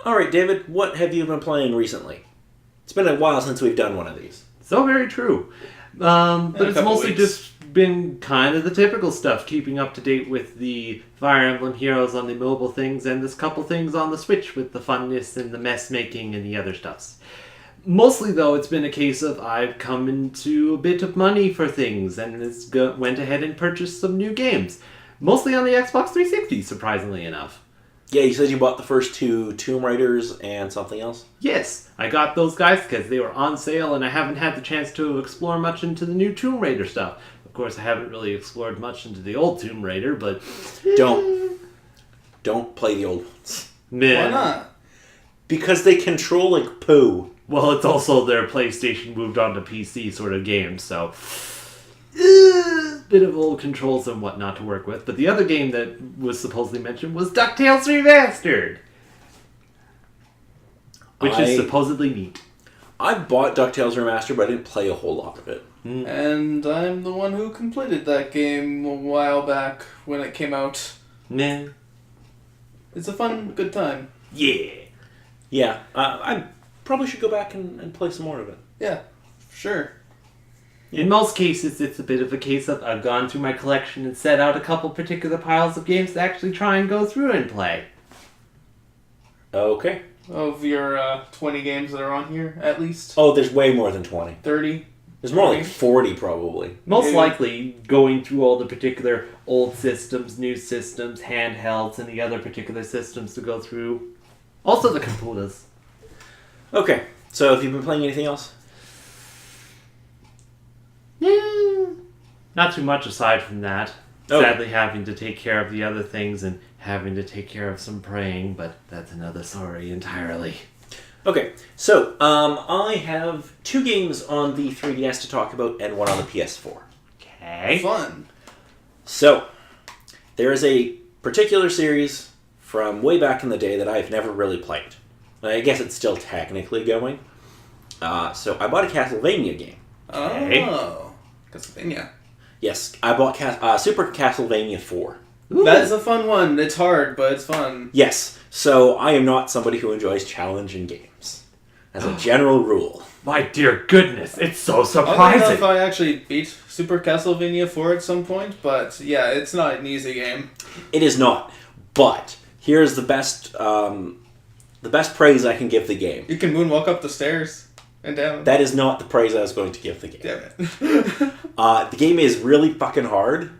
All right, David, what have you been playing recently? It's been a while since we've done one of these. So very true. But it's mostly just been kind of the typical stuff, keeping up to date with the Fire Emblem Heroes on the mobile things, and this couple things on the Switch with the funness and the mess making and the other stuffs. Mostly, though, it's been a case of I've come into a bit of money for things, and went ahead and purchased some new games. Mostly on the Xbox 360, surprisingly enough. Yeah, you said you bought the first 2 Tomb Raiders and something else? Yes, I got those guys because they were on sale, and I haven't had the chance to explore much into the new Tomb Raider stuff. Of course, I haven't really explored much into the old Tomb Raider, but... Don't play the old ones. Man. Why not? Because they control like poo. Well, it's also their PlayStation moved on to PC sort of game, so... bit of old controls and whatnot to work with. But the other game that was supposedly mentioned was DuckTales Remastered. Which is supposedly neat. I bought DuckTales Remastered, but I didn't play a whole lot of it. And I'm the one who completed that game a while back when it came out. Nah. It's a fun, good time. Yeah. Yeah, I probably should go back and play some more of it. Yeah, sure. In most cases, it's a bit of a case of I've gone through my collection and set out a couple particular piles of games to actually try and go through and play. Okay. Of your 20 games that are on here, at least? Oh, there's way more than 20. 30? There's more like 40, probably. Most likely, going through all the particular old systems, new systems, handhelds, and the other particular systems to go through. Also the computers. Okay, so have you been playing anything else? Not too much aside from that. Sadly having to take care of the other things and having to take care of some praying, but that's another story entirely. Okay, so I have 2 games on the 3DS to talk about and 1 on the PS4. Okay. Fun. So, there is a particular series from way back in the day that I've never really played. I guess it's still technically going. So I bought a Castlevania game. Okay. Oh. Castlevania. Yes, I bought Super Castlevania 4. Ooh. That's a fun one. It's hard, but it's fun. Yes, so I am not somebody who enjoys challenging games, as a general rule. My dear goodness, it's so I don't surprising. know if I actually beat Super Castlevania 4 at some point, but yeah, it's not an easy game. It is not, but here's the best praise I can give the game. You can moonwalk up the stairs and down. That is not the praise I was going to give the game. Damn it. The game is really fucking hard,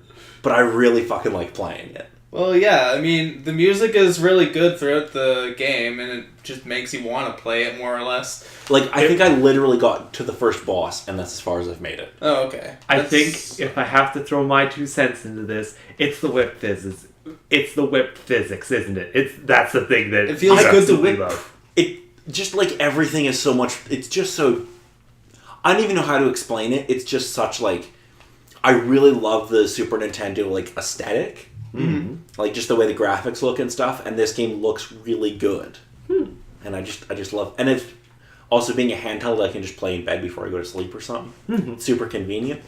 but I really fucking like playing it. Well, yeah, I mean, the music is really good throughout the game, and it just makes you want to play it more or less. Like, I think I literally got to the first boss, and that's as far as I've made it. Oh, okay. I think if I have to throw my 2 cents into this, it's the whip physics. It's the whip physics, isn't it? That's the thing that it feels good to whip. It just like everything is so much. It's just so. I don't even know how to explain it. It's just such like. I really love the Super Nintendo like aesthetic, like just the way the graphics look and stuff. And this game looks really good, and I just love. And it's also being a handheld, I can just play in bed before I go to sleep or something. Super convenient.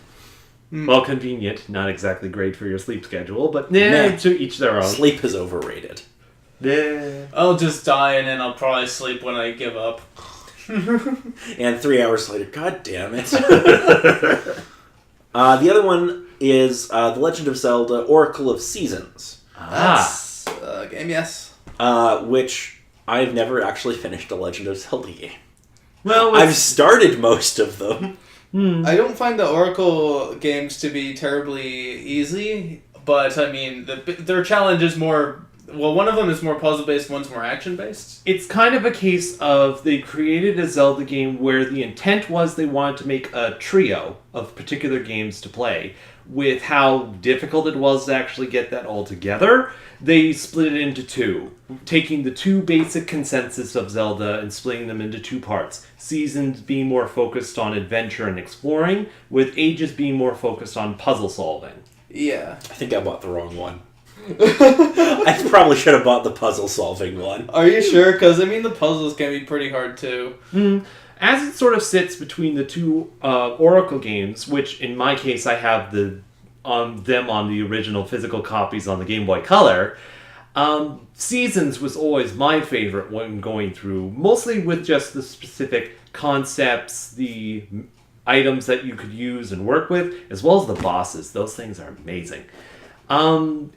Well, convenient, not exactly great for your sleep schedule, but to each their own. Sleep is overrated. I'll just die and then I'll probably sleep when I give up. And 3 hours later, god damn it. The other one is The Legend of Zelda, Oracle of Seasons. That's a game, yes. Which I've never actually finished a Legend of Zelda game. Well, I've started most of them. I don't find the Oracle games to be terribly easy, but I mean, their challenge is more... Well, one of them is more puzzle-based, one's more action-based. It's kind of a case of they created a Zelda game where the intent was they wanted to make a trio of particular games to play. With how difficult it was to actually get that all together, they split it into 2, taking the 2 basic consensus of Zelda and splitting them into 2 parts. Seasons being more focused on adventure and exploring, with Ages being more focused on puzzle solving. Yeah. I think I bought the wrong one. I probably should have bought the puzzle solving one. Are you sure? Because, I mean, the puzzles can be pretty hard, too. As it sort of sits between the 2 Oracle games, which in my case I have them on the original physical copies on the Game Boy Color, Seasons was always my favorite when going through, mostly with just the specific concepts, the items that you could use and work with, as well as the bosses. Those things are amazing.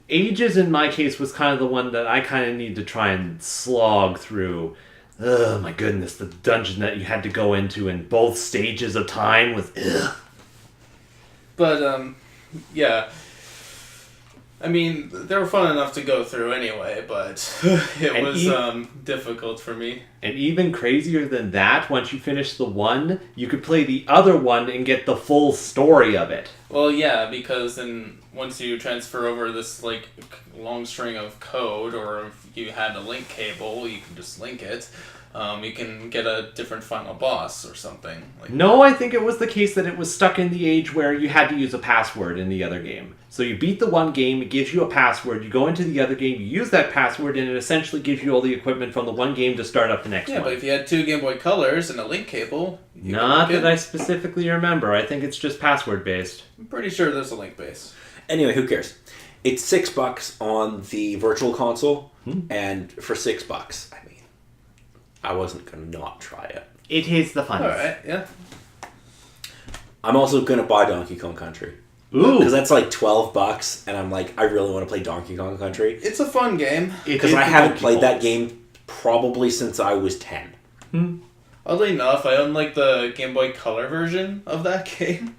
Ages, in my case, was kind of the one that I kind of need to try and slog through. Oh my goodness, the dungeon that you had to go into in both stages of time was ugh. But, yeah. I mean, they were fun enough to go through anyway, but it was difficult for me. And even crazier than that, once you finish the one, you could play the other one and get the full story of it. Well, yeah, because then once you transfer over this, like, long string of code, or if you had a link cable, you can just link it. You can get a different final boss or something. No, I think it was the case that it was stuck in the age where you had to use a password in the other game. So you beat the one game, it gives you a password, you go into the other game, you use that password, and it essentially gives you all the equipment from the one game to start up the next one. Yeah, but if you had 2 Game Boy Colors and a link cable... Not that I specifically remember. I think it's just password-based. I'm pretty sure there's a link base. Anyway, who cares? It's $6 on the Virtual Console, and for $6, I mean, I wasn't going to not try it. It is the fun. Alright, yeah. I'm also going to buy Donkey Kong Country. Ooh. Because that's like $12, and I'm like, I really want to play Donkey Kong Country. It's a fun game. Because I haven't played that game probably since I was 10. Oddly enough, I own like the Game Boy Color version of that game.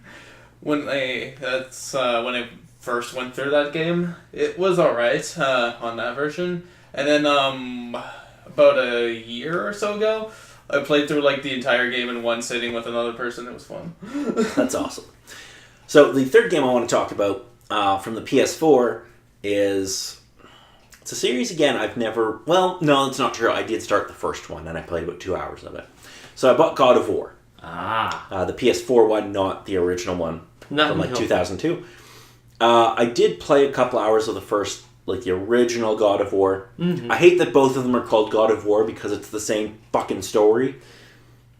When I first went through that game, it was alright on that version. And then about a year or so ago, I played through like the entire game in one sitting with another person. It was fun. That's awesome. So the third game I want to talk about from the PS4 is... It's a series, again, I've never... Well, no, it's not true. I did start the first one, and I played about 2 hours of it. So I bought God of War. The PS4 one, not the original one from like 2002. I did play a couple hours of the first, like the original God of War. I hate that both of them are called God of War because it's the same fucking story.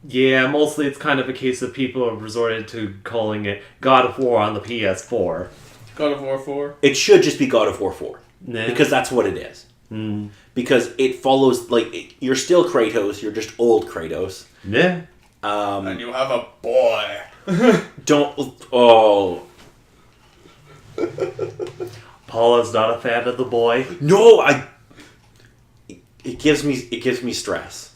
Yeah, mostly it's kind of a case of people have resorted to calling it God of War on the PS4. God of War 4? It should just be God of War 4. Nah. Because that's what it is. Because it follows, like, you're still Kratos, you're just old Kratos. Yeah. And you have a boy. Paula's not a fan of the boy. No, it gives me stress.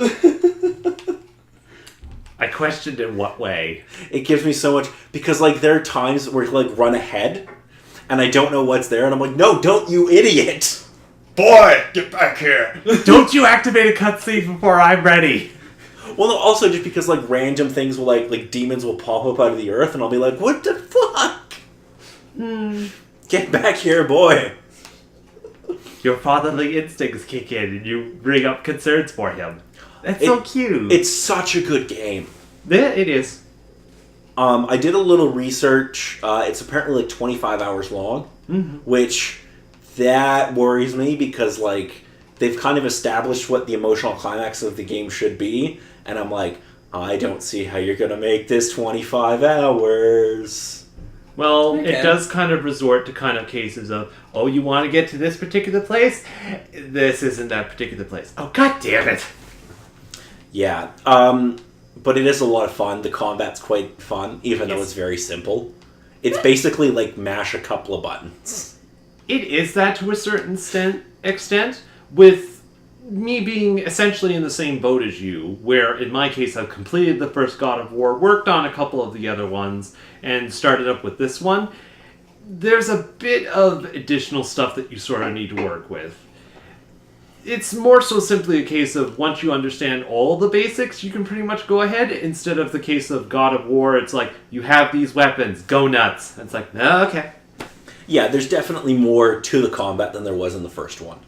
I questioned in what way. It gives me so much, because like there are times where you like run ahead and I don't know what's there and I'm like, no, don't, you idiot. Boy, get back here. Don't you activate a cutscene before I'm ready. Well, no, also just because like random things will like demons will pop up out of the earth and I'll be like, what the fuck? Get back here, boy. Your fatherly instincts kick in and you bring up concerns for him. That's so cute. It's such a good game. Yeah, it is. I did a little research. It's apparently like 25 hours long, which that worries me because like they've kind of established what the emotional climax of the game should be, and I'm like, I don't see how you're gonna make this 25 hours. Well, it does kind of resort to kind of cases of, oh, you want to get to this particular place? This isn't that particular place. Oh, god damn it. Yeah, but it is a lot of fun. The combat's quite fun, even though it's very simple. It's basically like mash a couple of buttons. It is that to a certain extent, with me being essentially in the same boat as you, where in my case I've completed the first God of War, worked on a couple of the other ones, and started up with this one. There's a bit of additional stuff that you sort of need to work with. It's more so simply a case of once you understand all the basics, you can pretty much go ahead, instead of the case of God of War, it's like, you have these weapons, go nuts. It's like, oh, okay. Yeah, there's definitely more to the combat than there was in the first one.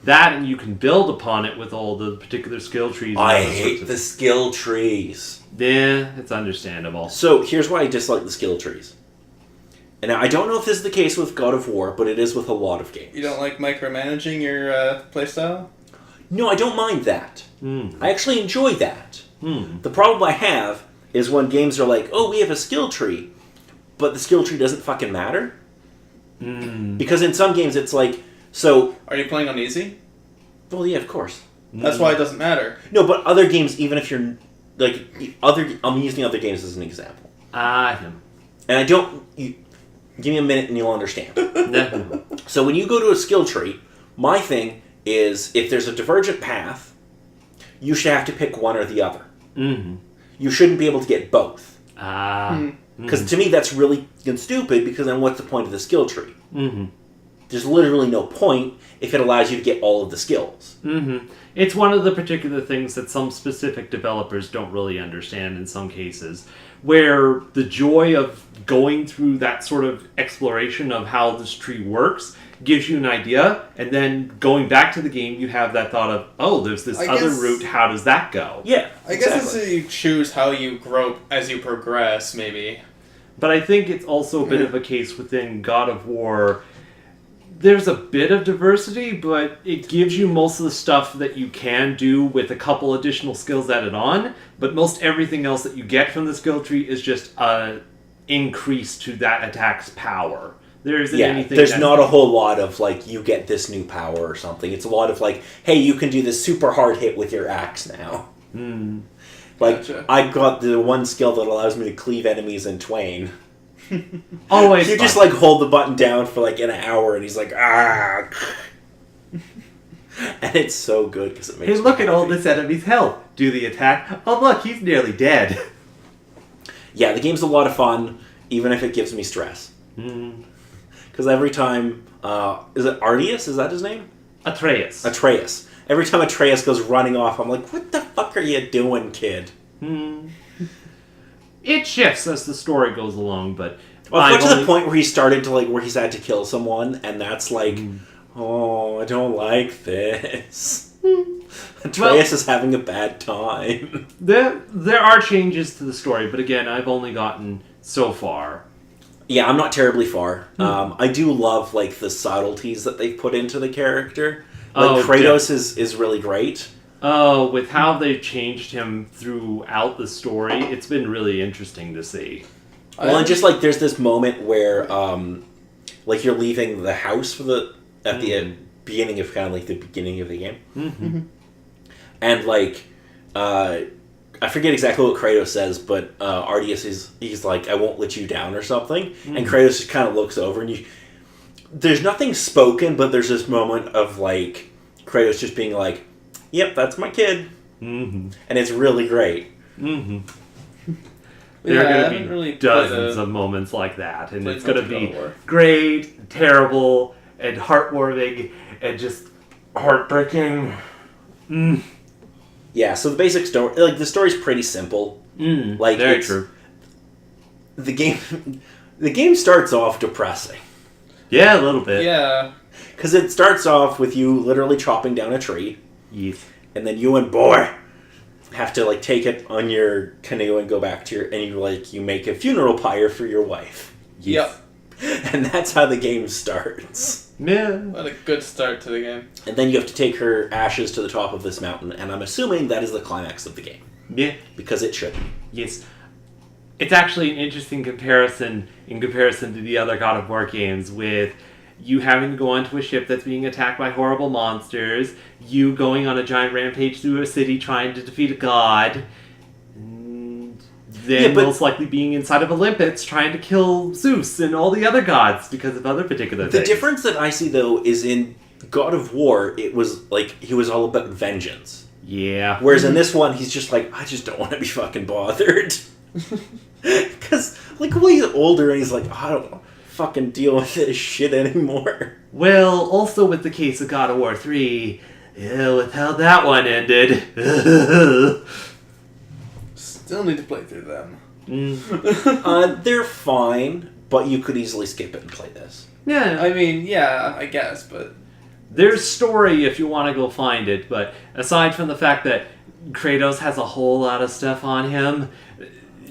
That, and you can build upon it with all the particular skill trees. And I hate the skill trees. Yeah, it's understandable. So, here's why I dislike the skill trees. And I don't know if this is the case with God of War, but it is with a lot of games. You don't like micromanaging your playstyle? No, I don't mind that. I actually enjoy that. The problem I have is when games are like, oh, we have a skill tree, but the skill tree doesn't fucking matter. Because in some games it's like, So, Are you playing on easy? well, yeah, of course. That's why it doesn't matter. No, but other games, even if you're like I'm using other games as an example, and I don't. Give me a minute and you'll understand. So when you go to a skill tree, my thing is if there's a divergent path, you should have to pick one or the other. Mm-hmm. You shouldn't be able to get both. Because to me that's really stupid, because then what's the point of the skill tree? Mm-hmm. There's literally no point if it allows you to get all of the skills. Mm-hmm. It's one of the particular things that some specific developers don't really understand in some cases, where the joy of going through that sort of exploration of how this tree works gives you an idea, and then going back to the game, you have that thought of, oh, there's this other route, how does that go? Yeah, I guess it's you choose how you grow as you progress, maybe. But I think it's also a bit of a case within God of War. There's a bit of diversity, but it gives you most of the stuff that you can do with a couple additional skills added on, but most everything else that you get from the skill tree is just an increase to that attack's power. There isn't anything... there's not a whole lot of, like, you get this new power or something. It's a lot of, like, hey, you can do this super hard hit with your axe now. Like, Gotcha. I got the one skill that allows me to cleave enemies in twain. Always You fun. just, like, hold the button down for, like, an hour, and he's like, ah. And it's so good, because it makes Hey, look me at all happy. this enemy's health. Do the attack. Oh, look, he's nearly dead. Yeah, the game's a lot of fun, even if it gives me stress. Because every time, is it Ardius? Is that his name? Atreus. Every time Atreus goes running off, I'm like, what the fuck are you doing, kid? It shifts as the story goes along, but... Well, I've got to the point where he started to, like, where he's had to kill someone, and that's like, oh, I don't like this. Atreus is having a bad time. There are changes to the story, but again, I've only gotten so far. Yeah, I'm not terribly far. I do love, like, the subtleties that they've put into the character. Like, Kratos is really great. Oh, with how they've changed him throughout the story, it's been really interesting to see. Well, and just, like, there's this moment where, like, you're leaving the house at the beginning of, kind of, like, the beginning of the game. And, like, I forget exactly what Kratos says, but Ardius he's like, I won't let you down or something. And Kratos just kind of looks over, and there's nothing spoken, but there's this moment of, like, Kratos just being like, yep, that's my kid. And it's really great. There are going to be really dozens of moments like that, and it's going to be War. great, terrible, and heartwarming, and just heartbreaking. Yeah, so the basic story, like, the story's pretty simple. Like, Very true. The game starts off depressing. Yeah, a little bit. Yeah. Because it starts off with you literally chopping down a tree, Yes. and then you and Boy have to, like, take it on your canoe and go back to you make a funeral pyre for your wife. Yep. And that's how the game starts. Yeah. What a good start to the game. And then you have to take her ashes to the top of this mountain, and I'm assuming that is the climax of the game. Yeah. Because it should be. Yes. It's actually an interesting comparison in comparison to the other God of War games, with you having to go onto a ship that's being attacked by horrible monsters, you going on a giant rampage through a city trying to defeat a god, and then most likely being inside of Olympus trying to kill Zeus and all the other gods because of other particular things. The difference that I see, though, is in God of War, it was like he was all about vengeance. Yeah. Whereas in this one, he's just like, I just don't want to be fucking bothered. Because, like, well, he's older and he's like, I don't fucking deal with this shit anymore. Well, also with the case of God of War 3, with how that one ended. Still need to play through them. They're fine, but you could easily skip it and play this. Yeah. I mean, yeah, I guess, but... There's story if you want to go find it, but aside from the fact that Kratos has a whole lot of stuff on him,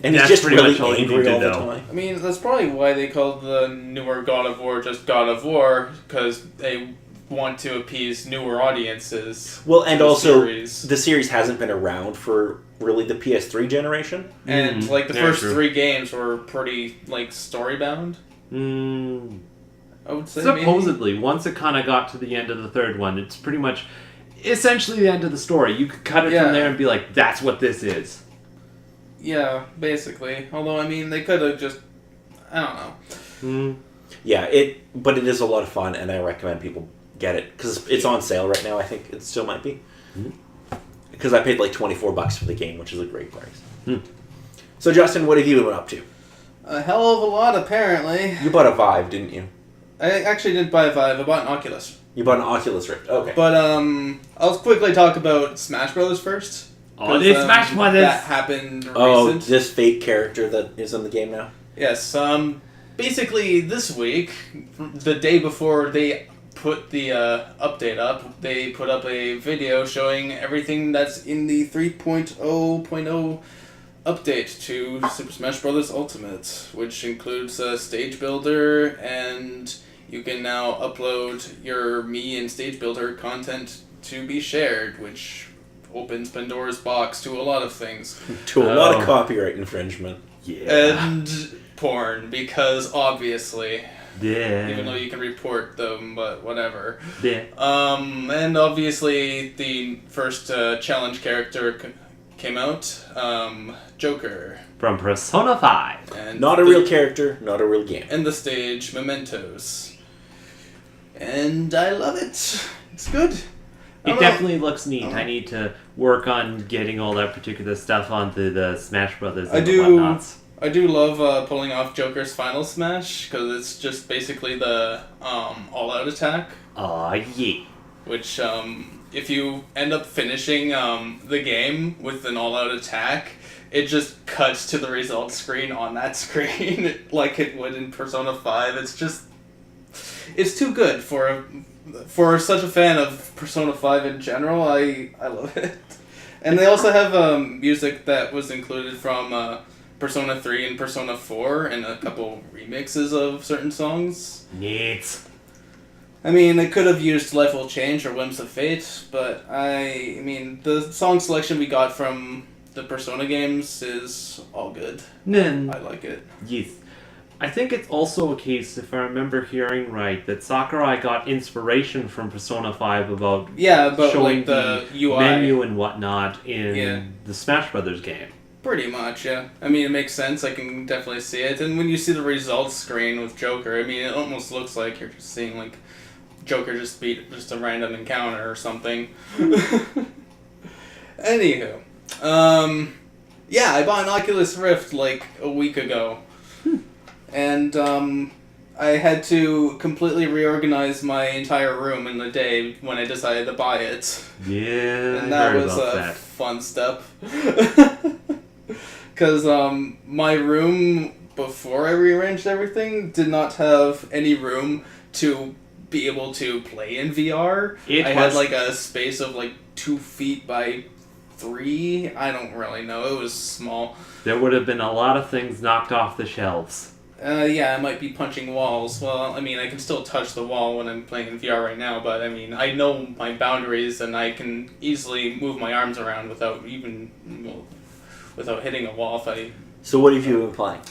and he's just really angry all the time. I mean, that's probably why they called the newer God of War just God of War, because they want to appease newer audiences. Well, and also, the series hasn't been around for really the PS3 generation. And, like, the first 3 games were pretty, like, story-bound. I would say. Supposedly, once it kind of got to the end of the third one, it's pretty much essentially the end of the story. You could cut it from there and be like, that's what this is. Yeah, basically. Although, I mean, they could have just... I don't know. Yeah, but it is a lot of fun, and I recommend people get it. Because it's on sale right now, I think it still might be. Because I paid like $24 for the game, which is a great price. So, Justin, what have you been up to? A hell of a lot, apparently. You bought a Vive, didn't you? I actually didn't buy a Vive. I bought an Oculus. You bought an Oculus Rift. Okay. But, I'll quickly talk about Smash Brothers first. Oh, this Smash Brothers! That happened recent. Oh, this fake character that is in the game now? Yes, basically this week, the day before they put the update up, they put up a video showing everything that's in the 3.0.0 update to Super Smash Bros. Ultimate, which includes a stage builder, and you can now upload your Mii and stage builder content to be shared, which opens Pandora's box to a lot of things. To a lot of copyright infringement. Yeah. And porn, because obviously... Yeah. Even though you can report them, but whatever. Yeah. And obviously the first challenge character came out, Joker. From Persona 5. And Not a real character, not a real game. And the stage, Mementos. And I love it. It's good. It definitely looks neat. I need to work on getting all that particular stuff onto the Smash Brothers and whatnots. I do love pulling off Joker's final smash, because it's just basically the all-out attack. Aw, yeah. Which, if you end up finishing the game with an all-out attack, it just cuts to the results screen on that screen, like it would in Persona 5. It's too good for such a fan of Persona 5 in general. I love it. And they also have music that was included from Persona 3 and Persona 4, and a couple remixes of certain songs. Neat. I mean, they could have used Life Will Change or Whims of Fate, but I mean, the song selection we got from the Persona games is all good. I like it. Yes. I think it's also a case, if I remember hearing right, that Sakurai got inspiration from Persona 5 about showing like the UI menu and whatnot in the Smash Brothers game. Pretty much, yeah. I mean, it makes sense. I can definitely see it. And when you see the results screen with Joker, I mean, it almost looks like you're just seeing, like, Joker just beat just a random encounter or something. Anywho. Yeah, I bought an Oculus Rift, like, a week ago. And, I had to completely reorganize my entire room in a day when I decided to buy it. Yeah, and that was a fun step. Because my room, before I rearranged everything, did not have any room to be able to play in VR. I had like a space of like 2 feet by 3. I don't really know. It was small. There would have been a lot of things knocked off the shelves. Yeah, I might be punching walls. Well, I mean, I can still touch the wall when I'm playing in VR right now, but I mean, I know my boundaries and I can easily move my arms around without hitting a wall if I... So what have you been playing?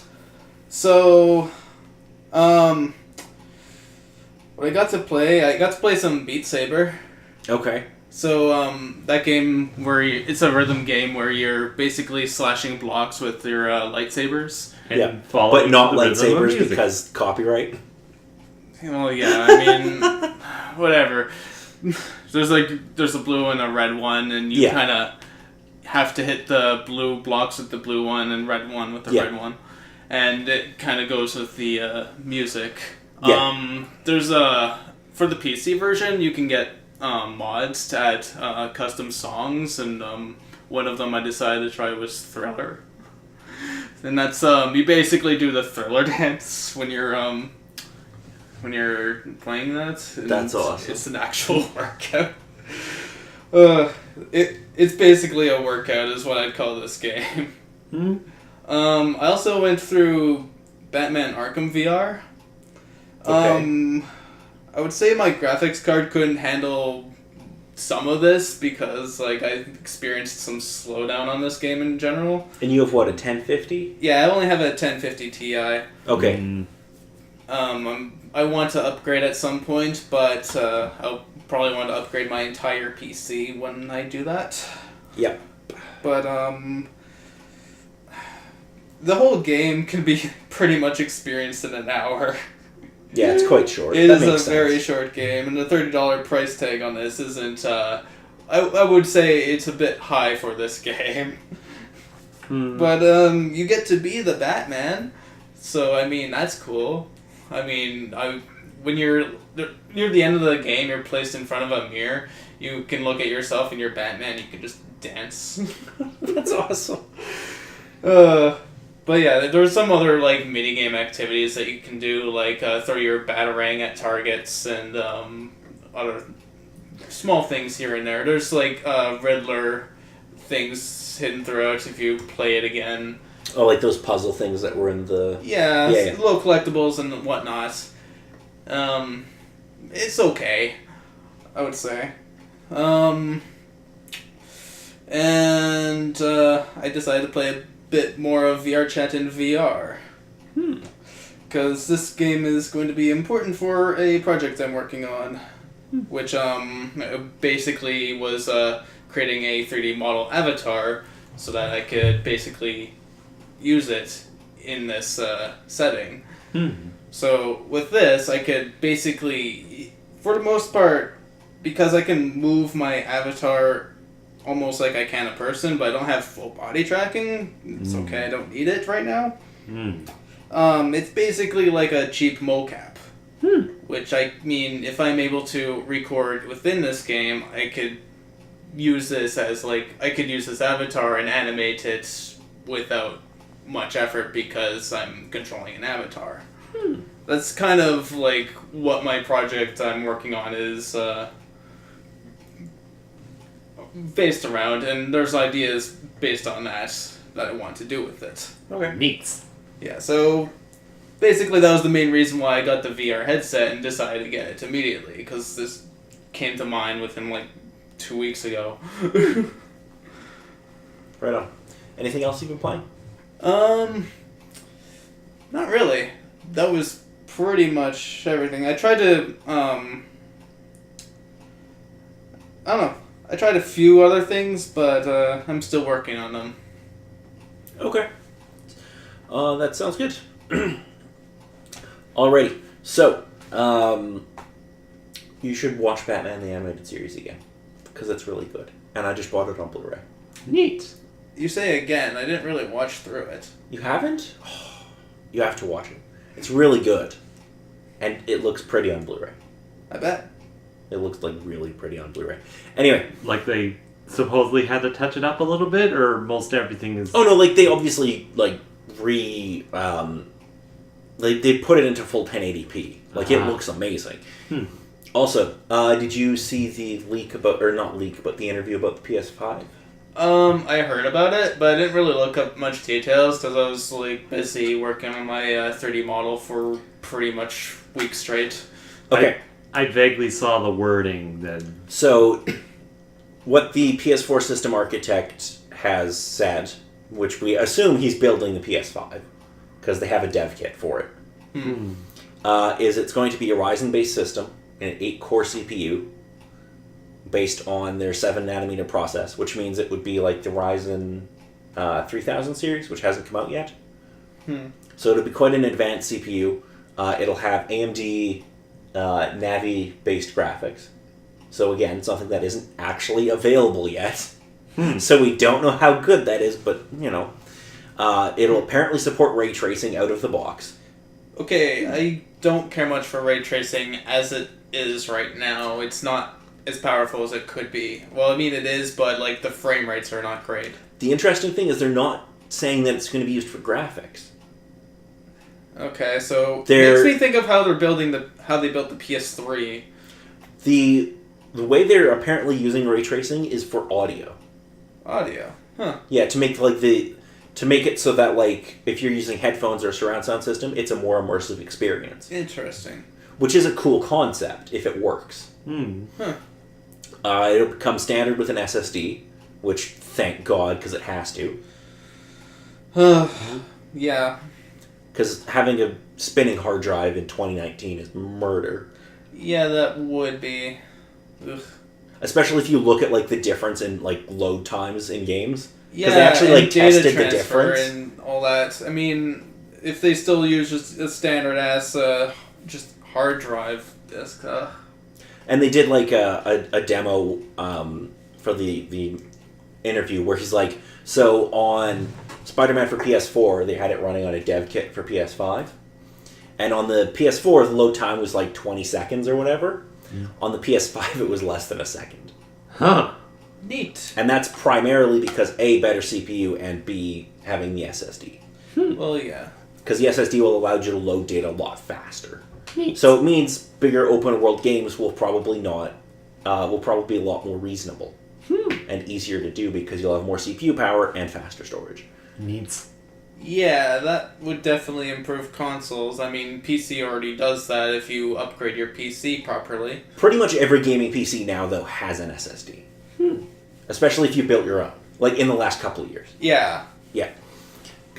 So, what I got to play some Beat Saber. Okay. So, that game where it's a rhythm game where you're basically slashing blocks with your lightsabers. And but not lightsabers because copyright. Well, yeah, I mean, whatever. There's a blue and a red one, and you kind of have to hit the blue blocks with the blue one and red one with the red one, and it kind of goes with the music. There's for the PC version you can get mods to add custom songs, and one of them I decided to try was Thriller. And that's you basically do the Thriller dance when you're playing that. And that's awesome. It's an actual workout. It's basically a workout is what I'd call this game. I also went through Batman Arkham VR. Okay. I would say my graphics card couldn't handle some of this because like I experienced some slowdown on this game in general. And you have what, a 1050? Yeah, I only have a 1050 Ti. Okay. I I want to upgrade at some point, but I'll probably want to upgrade my entire PC when I do that. Yep. But the whole game can be pretty much experienced in an hour. Yeah, it's quite short. It That is a makes sense. very short game, and the $30 price tag on this isn't. I would say it's a bit high for this game. But you get to be the Batman, so I mean that's cool. I mean, when you're near the end of the game, you're placed in front of a mirror. You can look at yourself and you're Batman. You can just dance. That's awesome. But yeah, there's some other like minigame activities that you can do, like throw your batarang at targets and other small things here and there. There's like Riddler things hidden throughout if you play it again. Oh, like those puzzle things that were in the... Yeah, Yeah. little collectibles and whatnot. It's okay, I would say. And I decided to play a bit more of VR Chat in VR. Because this game is going to be important for a project I'm working on. Which basically was creating a 3D model avatar so that I could basically use it in this setting. So with this, I could basically, for the most part, because I can move my avatar almost like I can a person, but I don't have full body tracking, it's okay, I don't need it right now. It's basically like a cheap mocap. Which, I mean, if I'm able to record within this game, I could use this as, like, I could use this avatar and animate it without much effort because I'm controlling an avatar. That's kind of, like, what my project I'm working on is based around, and there's ideas based on that I want to do with it. Okay. Neat. Yeah, so... basically, that was the main reason why I got the VR headset and decided to get it immediately, because this came to mind within, like, 2 weeks ago. Right on. Anything else you've been playing? Not really. That was pretty much everything. I tried to, I don't know. I tried a few other things, but I'm still working on them. Okay. That sounds good. Alrighty. So, you should watch Batman the Animated Series again. Because it's really good. And I just bought it on Blu-ray. Neat. You say again, I didn't really watch through it. You haven't? Oh, you have to watch it. It's really good. And it looks pretty on Blu-ray. I bet. It looks like really pretty on Blu-ray. Anyway. Like they supposedly had to touch it up a little bit, or most everything is... Oh no, like they obviously, like, they put it into full 1080p. Like, it looks amazing. Also, did you see the leak about, or not leak, but the interview about the PS5? I heard about it, but I didn't really look up much details because I was like busy working on my 3D model for pretty much weeks straight. Okay. I vaguely saw the wording then. So, what the PS4 system architect has said, which we assume he's building the PS5, because they have a dev kit for it, is it's going to be a Ryzen-based system, an 8-core CPU, based on their 7nm process, which means it would be like the Ryzen 3000 series, which hasn't come out yet. So it'll be quite an advanced CPU. It'll have AMD Navi-based graphics. So again, something that isn't actually available yet. So we don't know how good that is, but, you know. It'll apparently support ray tracing out of the box. Okay, I don't care much for ray tracing as it is right now. It's not as powerful as it could be. Well, I mean it is, but like the frame rates are not great. The interesting thing is they're not saying that it's going to be used for graphics. Okay, so They're- makes me think of how they built the PS3. The way they're apparently using ray tracing is for audio. Audio. Huh. Yeah, to make it so that, like, if you're using headphones or a surround sound system, it's a more immersive experience. Interesting. Which is a cool concept if it works. Huh. It'll become standard with an SSD, which thank God, because it has to. Yeah. Because having a spinning hard drive in 2019 is murder. Yeah, that would be. Ugh. Especially if you look at like the difference in like load times in games. Yeah, they actually and like data tested the transfer difference and all that. I mean, if they still use just a standard ass just hard drive disk. And they did like a demo for the interview where he's like, so on Spider-Man for PS4, they had it running on a dev kit for PS5. And on the PS4, the load time was like 20 seconds or whatever. Yeah. On the PS5, it was less than a second. Huh. Neat. And that's primarily because A, better CPU, and B, having the SSD. Well, yeah. Because the SSD will allow you to load data a lot faster. Neat. So it means bigger open world games will probably be a lot more reasonable. And easier to do because you'll have more CPU power and faster storage. Neat. Yeah, that would definitely improve consoles. I mean, PC already does that if you upgrade your PC properly. Pretty much every gaming PC now, though, has an SSD. Especially if you built your own. Like, in the last couple of years. Yeah. Yeah.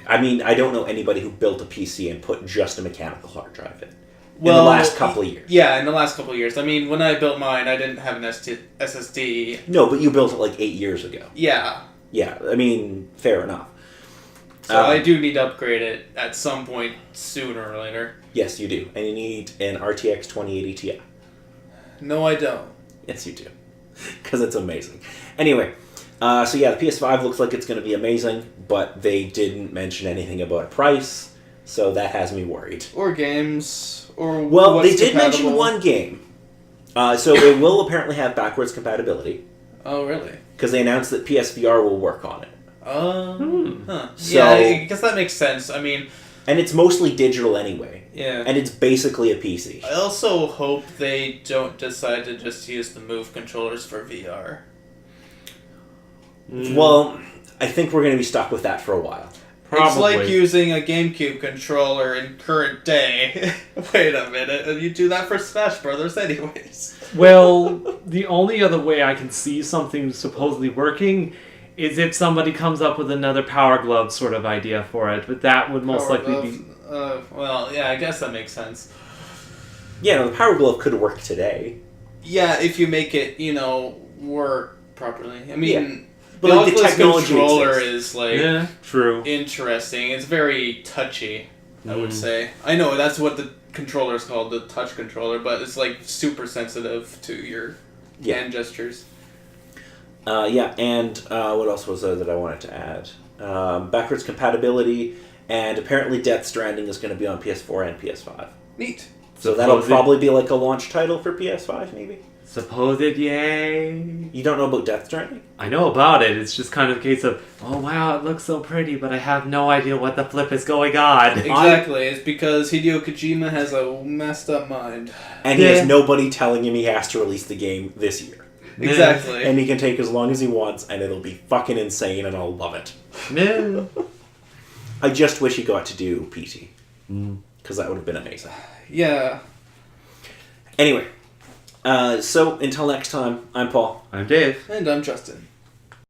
I mean, I don't know anybody who built a PC and put just a mechanical hard drive in. Well, in the last couple of years. Yeah, in the last couple of years. I mean, when I built mine, I didn't have an SSD. No, but you built it like 8 years ago. Yeah. Yeah, I mean, fair enough. So I do need to upgrade it at some point sooner or later. Yes, you do. And you need an RTX 2080 Ti. No, I don't. Yes, you do. Because it's amazing. Anyway, so yeah, the PS5 looks like it's going to be amazing, but they didn't mention anything about a price, so that has me worried. Or games, or well, what's they did compatible. mention one game. So it will apparently have backwards compatibility. Oh, really? Because they announced that PSVR will work on it. Huh. So, yeah, I guess that makes sense. I mean... And it's mostly digital anyway. Yeah. And it's basically a PC. I also hope they don't decide to just use the Move controllers for VR. Well, I think we're going to be stuck with that for a while. Probably. It's like using a GameCube controller in current day. Wait a minute, you do that for Smash Brothers anyways. Well, the only other way I can see something supposedly working is if somebody comes up with another Power Glove sort of idea for it, but that would most likely be... well, yeah, I guess that makes sense. Yeah, no, the Power Glove could work today. Yeah, if you make it, work properly. I mean... Yeah. But the like, Oculus the technology controller exists. is, like, yeah, true. interesting. It's very touchy, I would say. I know, that's what the controller is called, the touch controller, but it's, like, super sensitive to your hand gestures. Yeah, and what else was there that I wanted to add? Backwards compatibility, and apparently Death Stranding is going to be on PS4 and PS5. Neat. So that'll probably be like a launch title for PS5, maybe? Supposed yay. You don't know about Death Stranding? I know about it. It's just kind of a case of, oh wow, it looks so pretty, but I have no idea what the flip is going on. Exactly. It's because Hideo Kojima has a messed up mind. And he has nobody telling him he has to release the game this year. Exactly. And he can take as long as he wants, and it'll be fucking insane, and I'll love it. No. I just wish he got to do PT. Because that would have been amazing. Yeah. Anyway, so until next time, I'm Paul. I'm Dave. And I'm Justin.